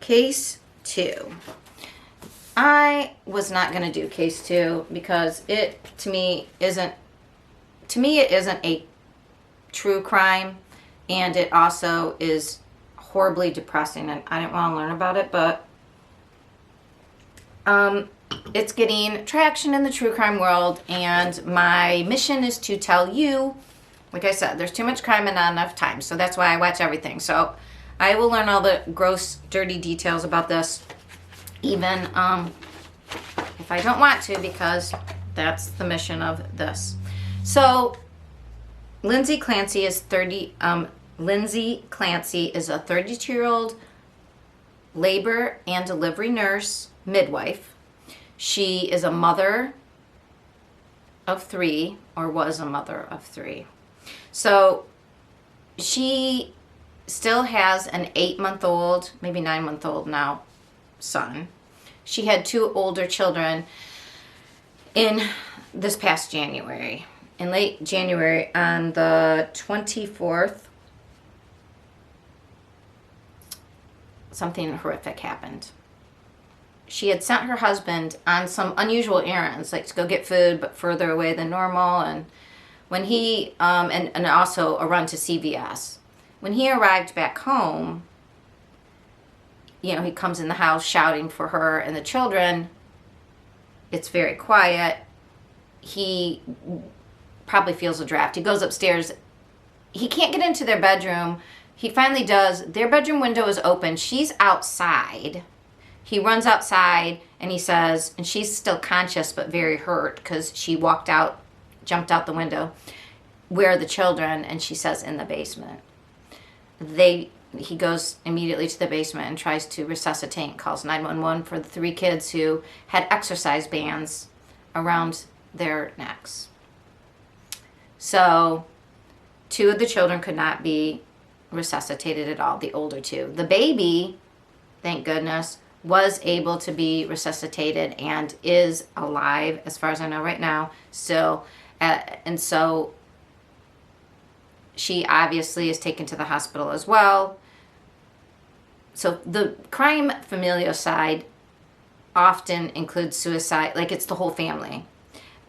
Case 2. I was not going to do case 2 because it, to me, it isn't a true crime, and it also is horribly depressing, and I didn't want to learn about it, but it's getting traction in the true crime world, and my mission is to tell you, like I said, there's too much crime and not enough time, so that's why I watch everything. So I will learn all the gross, dirty details about this, even if I don't want to, because that's the mission of this. So Lindsay Clancy is a 32-year-old labor and delivery nurse, midwife. She is a mother of 3, or was a mother of 3. So she still has an 8-month-old, maybe 9-month-old now, son. She had 2 older children in this past January. In late January, on the 24th, something horrific happened. She had sent her husband on some unusual errands, like to go get food, but further away than normal, and when he, and also a run to CVS. When he arrived back home, you know, he comes in the house shouting for her and the children. It's very quiet. He probably feels a draft. He goes upstairs. He can't get into their bedroom. He finally does. Their bedroom window is open. She's outside. He runs outside and he says, and she's still conscious but very hurt because she jumped out the window. Where are the children? And she says, in the basement. He goes immediately to the basement and tries to resuscitate, calls 911 for the 3 kids who had exercise bands around their necks. So 2 of the children could not be resuscitated at all, the older 2. The baby, thank goodness, was able to be resuscitated and is alive, as far as I know right now, still. And so she obviously is taken to the hospital as well. So the crime familicide often includes suicide, like it's the whole family.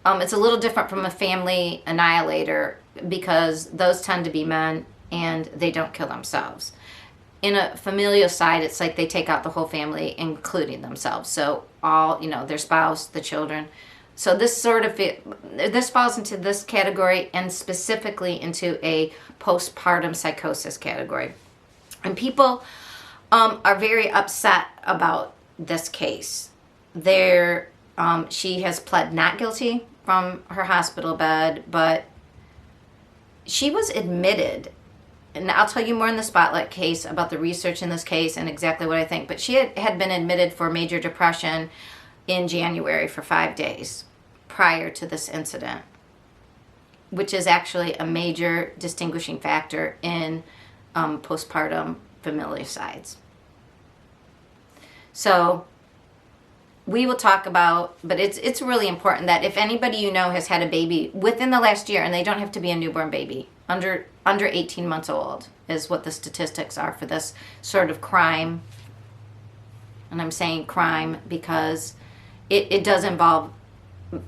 It's a little different from a family annihilator because those tend to be men and they don't kill themselves. In a familicide, it's like they take out the whole family, including themselves. So all, their spouse, the children. So this falls into this category, and specifically into a postpartum psychosis category. And people are very upset about this case. She has pled not guilty from her hospital bed, but she was admitted, and I'll tell you more in the Spotlight case about the research in this case and exactly what I think, but she had been admitted for major depression in January for 5 days prior to this incident, which is actually a major distinguishing factor in postpartum familicides. So we will talk about, but it's really important that if anybody has had a baby within the last year, and they don't have to be a newborn baby, under 18 months old is what the statistics are for this sort of crime. And I'm saying crime because it does involve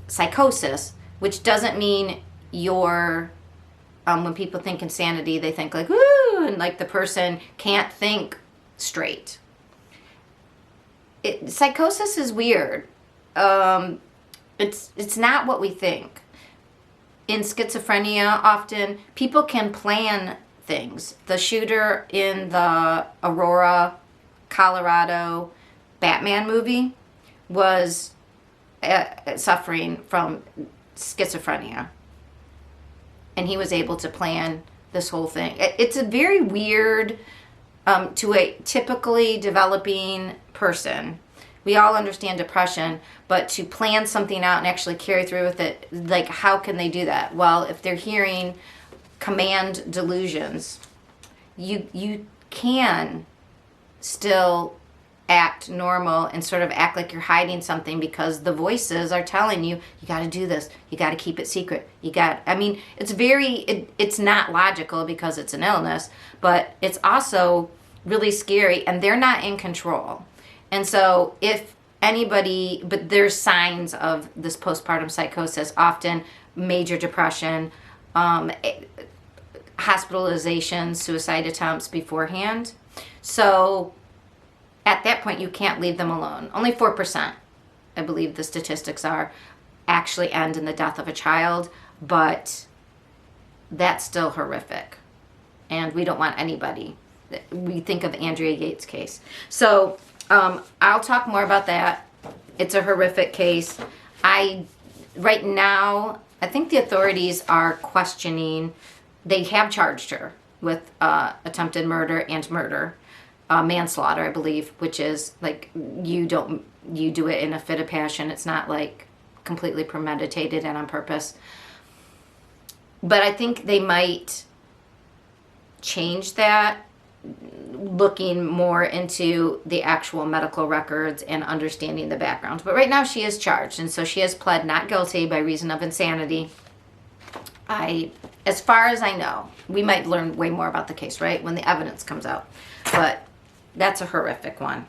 psychosis, which doesn't mean when people think insanity, they think like, woo, and like the person can't think straight. Psychosis is weird. It's not what we think. In schizophrenia, often people can plan things. The shooter in the Aurora, Colorado Batman movie was suffering from schizophrenia, and he was able to plan this whole thing. It's a very weird, to a typically developing person. We all understand depression, but to plan something out and actually carry through with it, like, how can they do that? Well, if they're hearing command delusions, you can still act normal and sort of act like you're hiding something because the voices are telling you, you got to do this, you got to keep it secret, it's not logical because it's an illness, but it's also really scary, and they're not in control. And so if anybody, but there's signs of this postpartum psychosis, often major depression, hospitalizations, suicide attempts beforehand. So at that point, you can't leave them alone. Only 4%, I believe the statistics are, actually end in the death of a child, but that's still horrific. And we don't want anybody. We think of Andrea Yeats' case. So I'll talk more about that. It's a horrific case. Right now, I think the authorities are questioning. They have charged her with attempted murder and murder, manslaughter, I believe, which is like you do it in a fit of passion. It's not like completely premeditated and on purpose. But I think they might change that, looking more into the actual medical records and understanding the background. But right now she is charged, and so she has pled not guilty by reason of insanity. As far as I know, we might learn way more about the case, right, when the evidence comes out. But that's a horrific one.